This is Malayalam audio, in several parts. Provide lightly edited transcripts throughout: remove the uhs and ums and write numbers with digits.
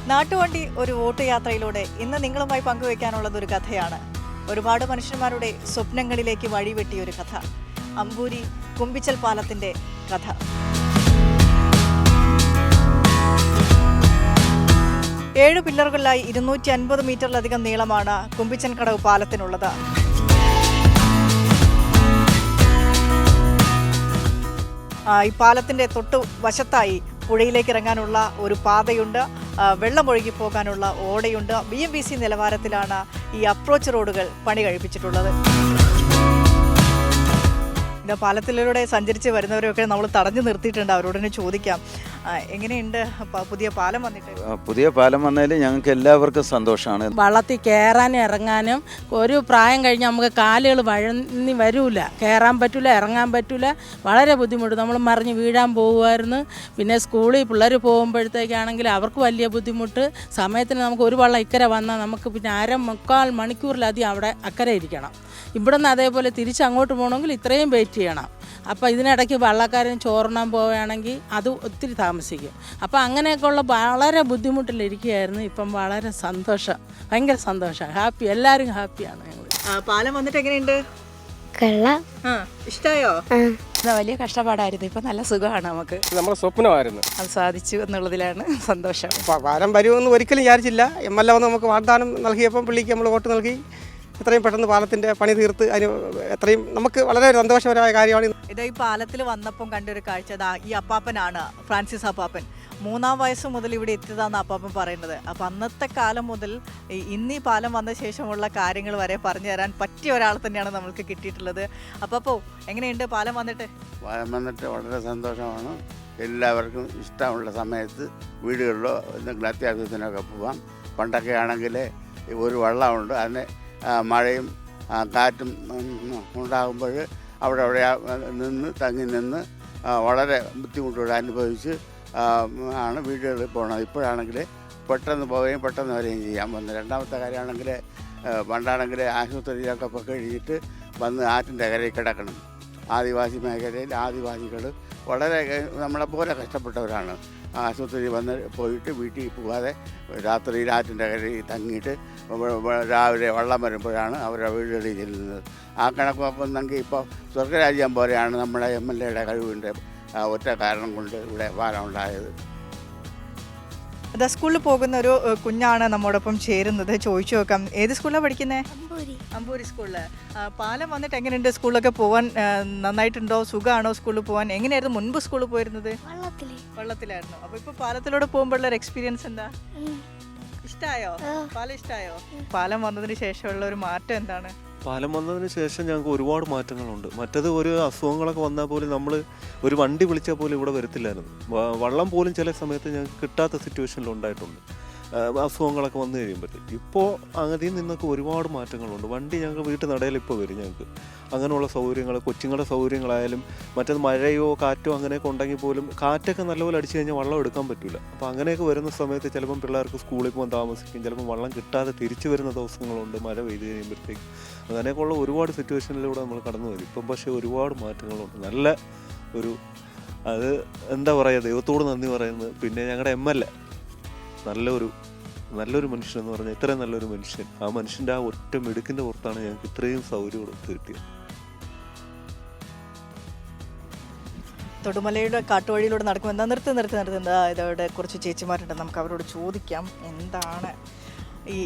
നാട്ടുവണ്ടി ഒരു വോട്ട് യാത്രയിലൂടെ ഇന്ന് നിങ്ങളുമായി പങ്കുവയ്ക്കാനുള്ളത് ഒരു കഥയാണ്. ഒരുപാട് മനുഷ്യന്മാരുടെ സ്വപ്നങ്ങളിലേക്ക് വഴിവെട്ടിയ ഒരു കഥ. അമ്പൂരി കുമ്പിച്ചൽ പാലത്തിൻ്റെ കഥ. ഏഴ് പില്ലറുകളിലായി 250 മീറ്ററിലധികം നീളമാണ് കുമ്പിച്ചൻ കടവ് പാലത്തിനുള്ളത്. ഈ പാലത്തിൻ്റെ തൊട്ടു വശത്തായി പുഴയിലേക്ക് ഇറങ്ങാനുള്ള ഒരു പാതയുണ്ട്, വെള്ളമൊഴുകി പോകാനുള്ള ഓടയുണ്ട്. BMBC നിലവാരത്തിലാണ് ഈ അപ്രോച്ച് റോഡുകൾ പണി കഴിപ്പിച്ചിട്ടുള്ളത്. പാലത്തിലൂടെ സഞ്ചരിച്ച് വരുന്നവരൊക്കെ നമ്മൾ തടഞ്ഞു നിർത്തിയിട്ടുണ്ട്. അവരോടൊന്ന് ചോദിക്കാം, എങ്ങനെയുണ്ട് പുതിയ പാലം വന്നിട്ട്? പുതിയ പാലം വന്നതിൽ ഞങ്ങൾക്ക് എല്ലാവർക്കും സന്തോഷമാണ്. വള്ളത്തിൽ കയറാനും ഇറങ്ങാനും ഒരു പ്രായം കഴിഞ്ഞ് നമുക്ക് കാലുകൾ വഴന്നി വരൂല, കയറാൻ പറ്റില്ല, ഇറങ്ങാൻ പറ്റില്ല, വളരെ ബുദ്ധിമുട്ട്. നമ്മൾ മറിഞ്ഞ് വീഴാൻ പോകുമായിരുന്നു. പിന്നെ സ്കൂളിൽ പിള്ളേർ പോകുമ്പോഴത്തേക്കാണെങ്കിൽ അവർക്ക് വലിയ ബുദ്ധിമുട്ട്. സമയത്തിന് നമുക്ക് ഒരു വള്ളം ഇക്കരെ വന്നാൽ നമുക്ക് പിന്നെ 3/4 മണിക്കൂറിലധികം അവിടെ അക്കരെ ഇരിക്കണം. ഇവിടെ നിന്ന് അതേപോലെ തിരിച്ച് അങ്ങോട്ട് പോകണമെങ്കിൽ ഇത്രയും വെയിറ്റ് ചെയ്യണം. അപ്പോൾ ഇതിനിടയ്ക്ക് വള്ളക്കാരൻ ചോറിനാൻ പോവുകയാണെങ്കിൽ അത് ഒത്തിരി താമസിക്കും. അപ്പോൾ അങ്ങനെയൊക്കെയുള്ള വളരെ ബുദ്ധിമുട്ടിലിരിക്കുകയായിരുന്നു. ഇപ്പം വളരെ സന്തോഷം, ഭയങ്കര സന്തോഷം, ഹാപ്പി, എല്ലാവരും ഹാപ്പിയാണ്. ഞങ്ങൾ പാലം വന്നിട്ട് എങ്ങനെയുണ്ട്? ഇഷ്ടായോ? വലിയ കഷ്ടപ്പാടായിരുന്നു, ഇപ്പം നല്ല സുഖമാണ്. നമുക്ക് നമ്മുടെ സ്വപ്നമായിരുന്നു, അത് സാധിച്ചു എന്നുള്ളതിലാണ് സന്തോഷം. പാലം വരുമെന്ന് ഒരിക്കലും വിചാരിച്ചില്ല. MLA വന്ന് നമുക്ക് വാഗ്ദാനം നൽകിയപ്പം പുള്ളിക്ക് നമ്മൾ വോട്ട് നൽകി എത്രയും പെട്ടെന്ന് പാലത്തിൻ്റെ പണി തീർത്ത് അതിന് എത്രയും നമുക്ക് വളരെ സന്തോഷകരമായ കാര്യമാണ്. ഇത് ഈ പാലത്തിൽ വന്നപ്പം കണ്ടൊരു കാഴ്ച, ഈ അപ്പാപ്പനാണ്, ഫ്രാൻസിസ് അപ്പാപ്പൻ. 3-ാം വയസ്സ് മുതൽ ഇവിടെ എത്തിയതാന്ന് അപ്പാപ്പൻ പറയുന്നത്. അപ്പം അന്നത്തെ കാലം മുതൽ ഇന്ന് ഈ പാലം വന്ന ശേഷമുള്ള കാര്യങ്ങൾ വരെ പറഞ്ഞു തരാൻ പറ്റിയ ഒരാൾ തന്നെയാണ് നമ്മൾക്ക് കിട്ടിയിട്ടുള്ളത്. അപ്പോൾ എങ്ങനെയുണ്ട് പാലം വന്നിട്ട്? പാലം വന്നിട്ട് വളരെ സന്തോഷമാണ്. എല്ലാവർക്കും ഇഷ്ടമുള്ള സമയത്ത് വീടുകളിലോ എന്തെങ്കിലും അത്യാവശ്യത്തിനൊക്കെ പോകാം. പണ്ടൊക്കെ ആണെങ്കിൽ ഒരു വള്ളമുണ്ട്, അതിന് മഴയും കാറ്റും ഉണ്ടാകുമ്പോൾ അവിടെ തങ്ങി നിന്ന് വളരെ ബുദ്ധിമുട്ടുകൾ അനുഭവിച്ച് ആണ് വീടുകളിൽ പോകണത്. ഇപ്പോഴാണെങ്കിൽ പെട്ടെന്ന് പോവുകയും പെട്ടെന്ന് വരികയും ചെയ്യാൻ വന്നു. രണ്ടാമത്തെ കാര്യമാണെങ്കിൽ പണ്ടാണെങ്കിൽ ആശുപത്രിയിലൊക്കെ പോയി കഴിഞ്ഞിട്ട് വന്ന് ആറ്റിൻ്റെ കരയിൽ കിടക്കണം. ആദിവാസി മേഖലയിൽ ആദിവാസികൾ വളരെ നമ്മളെപ്പോലെ കഷ്ടപ്പെട്ടവരാണ്. ആശുപത്രി വന്ന് പോയിട്ട് വീട്ടിൽ പോകാതെ രാത്രിയിൽ ആറ്റിൻ്റെ കരയിൽ തങ്ങിയിട്ട് രാവിലെ വള്ളം വരുമ്പോഴാണ് അവരുടെ വീടുകളിൽ ചെല്ലുന്നത്. ആ കണക്ക് നോക്കുന്നെങ്കിൽ ഇപ്പോൾ സ്വർഗരാജ്യം പോലെയാണ് നമ്മുടെ MLA കഴിവിൻ്റെ ഒറ്റ കാരണം കൊണ്ട് ഇവിടെ പാലം ഉണ്ടായത്. അതാ സ്കൂളിൽ പോകുന്ന ഒരു കുഞ്ഞാണ് നമ്മോടൊപ്പം ചേരുന്നത്. ചോദിച്ചു നോക്കാം, ഏത് സ്കൂളിലാണ് പഠിക്കുന്നത്? അമ്പൂരി സ്കൂളിൽ. പാലം വന്നിട്ട് എങ്ങനെയുണ്ട്? സ്കൂളിലൊക്കെ പോകാൻ നന്നായിട്ടുണ്ടോ? സുഖമാണോ സ്കൂളിൽ പോകാൻ? എങ്ങനെയായിരുന്നു മുൻപ് സ്കൂളിൽ പോയിരുന്നത്? വെള്ളത്തിലായിരുന്നു. അപ്പോൾ ഇപ്പോൾ പാലത്തിലൂടെ പോകുമ്പോഴുള്ള എക്സ്പീരിയൻസ് എന്താ? ഇഷ്ടമായോ? പാലം ഇഷ്ടമായോ? പാലം വന്നതിന് ശേഷമുള്ള ഒരു മാറ്റം എന്താണ്? പാലം വന്നതിന് ശേഷം ഞങ്ങൾക്ക് ഒരുപാട് മാറ്റങ്ങളുണ്ട്. മറ്റത് ഒരു അസുഖങ്ങളൊക്കെ വന്നാൽ പോലും നമ്മൾ ഒരു വണ്ടി വിളിച്ചാൽ പോലും ഇവിടെ വരത്തില്ലായിരുന്നു. വള്ളം പോലും ചില സമയത്ത് ഞങ്ങൾക്ക് കിട്ടാത്ത സിറ്റുവേഷനിലുണ്ടായിട്ടുണ്ട്, അസുഖങ്ങളൊക്കെ വന്നു കഴിയുമ്പോഴത്തേക്ക്. ഇപ്പോൾ അതിൽ നിന്നൊക്കെ ഒരുപാട് മാറ്റങ്ങളുണ്ട്. വണ്ടി ഞങ്ങൾക്ക് വീട്ടു നടയിൽ ഇപ്പോൾ വരും. ഞങ്ങൾക്ക് അങ്ങനെയുള്ള സൗകര്യങ്ങൾ, കൊച്ചുങ്ങളുടെ സൗകര്യങ്ങളായാലും മറ്റത് മഴയോ കാറ്റോ അങ്ങനെയൊക്കെ ഉണ്ടെങ്കിൽ പോലും കാറ്റൊക്കെ നല്ലപോലെ അടിച്ചു കഴിഞ്ഞാൽ വള്ളം എടുക്കാൻ പറ്റില്ല. അപ്പോൾ അങ്ങനെയൊക്കെ വരുന്ന സമയത്ത് ചിലപ്പം പിള്ളേർക്ക് സ്കൂളിൽ പോകാൻ താമസിക്കും, ചിലപ്പം വള്ളം കിട്ടാതെ തിരിച്ചു വരുന്ന ദിവസങ്ങളുണ്ട് മഴ പെയ്ത് കഴിയുമ്പോഴത്തേക്ക്. അങ്ങനെയൊക്കെയുള്ള ഒരുപാട് സിറ്റുവേഷനിലൂടെ നമ്മൾ കടന്നു വരും. ഇപ്പം പക്ഷേ ഒരുപാട് മാറ്റങ്ങളുണ്ട്. നല്ല ഒരു അത് എന്താ പറയുക, ദൈവത്തോട് നന്ദി പറയുന്നത്. പിന്നെ ഞങ്ങളുടെ MLA നല്ലൊരു മനുഷ്യൻ എന്ന് പറഞ്ഞാൽ ഇത്രയും നല്ലൊരു മനുഷ്യൻ. ആ മനുഷ്യൻ്റെ ആ ഒറ്റ മിടുക്കിൻ്റെ പുറത്താണ് ഞങ്ങൾക്ക് ഇത്രയും സൗകര്യം കിട്ടിയത്. തൊടുമലയുടെ കാട്ടുവഴിയിലൂടെ നടക്കുമ്പോൾ എന്താ നിർത്തുന്നത് ഇതോടെ കുറച്ച് ചേച്ചിമാരുണ്ട്, നമുക്ക് അവരോട് ചോദിക്കാം എന്താണ് ഈ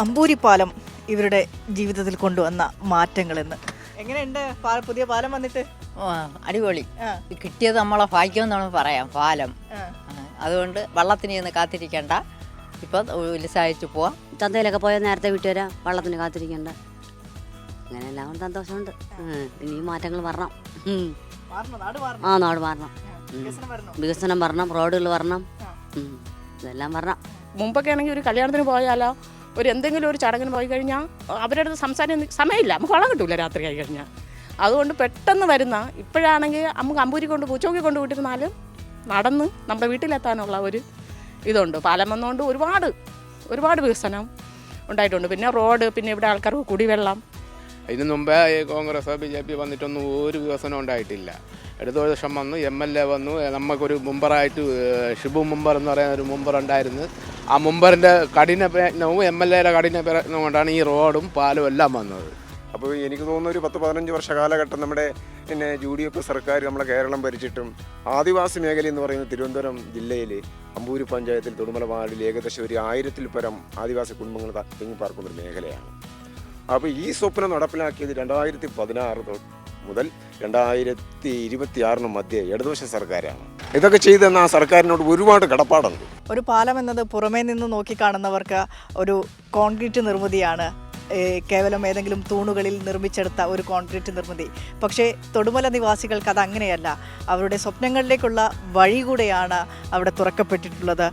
അമ്പൂരി പാലം ഇവരുടെ ജീവിതത്തിൽ കൊണ്ടുവന്ന മാറ്റങ്ങളെന്ന്. എങ്ങനെയുണ്ട് പുതിയ പാലം വന്നിട്ട്? അടിപൊളി, കിട്ടിയത് നമ്മളെ ഭാഗ്യമെന്നാണ് പറയാം പാലം. അതുകൊണ്ട് വള്ളത്തിന് ഒന്ന് കാത്തിരിക്കേണ്ട, ഇപ്പം ഉത്സാഹിച്ച് പോവാം. ചന്തയിലൊക്കെ പോയാൽ നേരത്തെ വിട്ടു വരാം, വള്ളത്തിന് കാത്തിരിക്കേണ്ട. അങ്ങനെ എല്ലാം കൊണ്ട് സന്തോഷമുണ്ട്. ഇനിയും മാറ്റങ്ങൾ വരണം. നാട് മാറണം, വികസനം വരണം, റോഡുകൾ വരണം, ഇതെല്ലാം വരണം. മുമ്പൊക്കെ ആണെങ്കിൽ ഒരു കല്യാണത്തിന് പോയാലോ ഒരു എന്തെങ്കിലും ഒരു ചടങ്ങിന് പോയി കഴിഞ്ഞാൽ അവരുടെ അടുത്ത് സംസാരം സമയമില്ല, നമുക്ക് വള്ളം കിട്ടൂല രാത്രി ആയി കഴിഞ്ഞാൽ. അതുകൊണ്ട് പെട്ടെന്ന് വരുന്ന ഇപ്പോഴാണെങ്കിൽ നമുക്ക് അമ്പൂരി കൊണ്ട് പൂച്ചോക്കി കൊണ്ട് വിട്ടിരുന്നാലും നടന്ന് നമ്മുടെ വീട്ടിലെത്താനുള്ള ഒരു ഇതുണ്ട്. പാലം വന്നുകൊണ്ട് ഒരുപാട് വികസനം ഉണ്ടായിട്ടുണ്ട്. പിന്നെ റോഡ്, പിന്നെ ഇവിടെ ആൾക്കാർക്ക് കുടിവെള്ളം ഇതിനു മുമ്പേ ഈ കോൺഗ്രസ് BJP വന്നിട്ടൊന്നും ഒരു വികസനം ഉണ്ടായിട്ടില്ല. അടുത്ത വർഷം വന്നു MLA വന്നു, നമുക്കൊരു മുമ്പറായിട്ട് ഷിബു മുമ്പർ എന്ന് പറയുന്ന ഒരു മുമ്പർ ഉണ്ടായിരുന്നു. ആ മുമ്പറിൻ്റെ കഠിന പ്രയത്നവും MLAയുടെ കഠിന പ്രയത്നവും കൊണ്ടാണ് ഈ റോഡും പാലും എല്ലാം വന്നത്. അപ്പോൾ എനിക്ക് തോന്നുന്നു ഒരു 10-15 വർഷ കാലഘട്ടം നമ്മുടെ UDF സർക്കാർ നമ്മളെ കേരളം ഭരിച്ചിട്ടും ആദിവാസി മേഖല എന്ന് പറയുന്നത് തിരുവനന്തപുരം ജില്ലയിൽ അമ്പൂരി പഞ്ചായത്തിൽ തൊടുമല വാർഡിൽ ഏകദേശം ഒരു 1000-ൽ പരം ആദിവാസി കുടുംബങ്ങൾ തിങ്ങിപ്പാർക്കുന്നൊരു മേഖലയാണ്. അപ്പോൾ ഈ സ്വപ്നം നടപ്പിലാക്കിയത് 2016 മുതൽ 2026 മധ്യേ ഇടതുപക്ഷ സർക്കാരാണ്. ഇതൊക്കെ ചെയ്തെന്ന ആ സർക്കാരിനോട് ഒരുപാട് കടപ്പാടുണ്ട്. ഒരു പാലം എന്നത് പുറമേ നിന്ന് നോക്കിക്കാണുന്നവർക്ക് ഒരു കോൺക്രീറ്റ് നിർമ്മിതിയാണ്, കേവലം ഏതെങ്കിലും തൂണുകളിൽ നിർമ്മിച്ചെടുത്ത ഒരു കോൺക്രീറ്റ് നിർമ്മിതി. പക്ഷേ തൊടുമല നിവാസികൾക്ക് അത് അങ്ങനെയല്ല, അവരുടെ സ്വപ്നങ്ങളിലേക്കുള്ള വഴി കൂടെയാണ് അവിടെ തുറക്കപ്പെട്ടിട്ടുള്ളത്.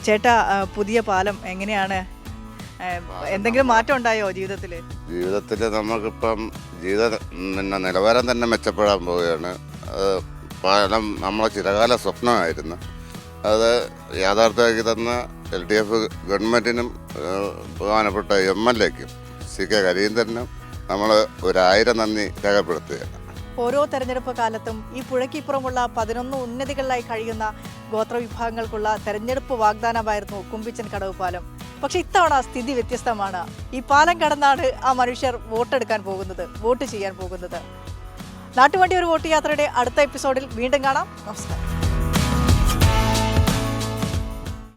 ചേട്ടാ, പുതിയ പാലം എങ്ങനെയാണ്? എന്തെങ്കിലും മാറ്റം ഉണ്ടായോ ജീവിതത്തിൽ? നമുക്കിപ്പം നിലവാരം തന്നെ മെച്ചപ്പെടാൻ പോവുകയാണ്. പാലം നമ്മളെ ചിരകാല സ്വപ്നമായിരുന്നു. അത് യാഥാർത്ഥ്യമാക്കി തന്ന LDF ഗവൺമെൻറ്റിനും ബഹുമാനപ്പെട്ട MLAക്കും CK കരീന്ദ്രനും നമ്മൾ 1000 നന്ദി രേഖപ്പെടുത്തുകയാണ്. ഓരോ തെരഞ്ഞെടുപ്പ് കാലത്തും ഈ പുഴയ്ക്കിപ്പുറമുള്ള 11 ഉന്നതികളിലായി കഴിയുന്ന ഗോത്രവിഭാഗങ്ങൾക്കുള്ള തെരഞ്ഞെടുപ്പ് വാഗ്ദാനമായിരുന്നു കുമ്പിച്ചൻ കടവ് പാലം. പക്ഷെ ഇത്തവണ സ്ഥിതി വ്യത്യസ്തമാണ്. ഈ പാലം കടന്നാണ് ആ മനുഷ്യർ വോട്ടെടുക്കാൻ പോകുന്നത്, വോട്ട് ചെയ്യാൻ പോകുന്നത്. നാട്ടുവണ്ടി ഒരു വോട്ട് യാത്രയുടെ അടുത്ത എപ്പിസോഡിൽ വീണ്ടും കാണാം. നമസ്കാരം.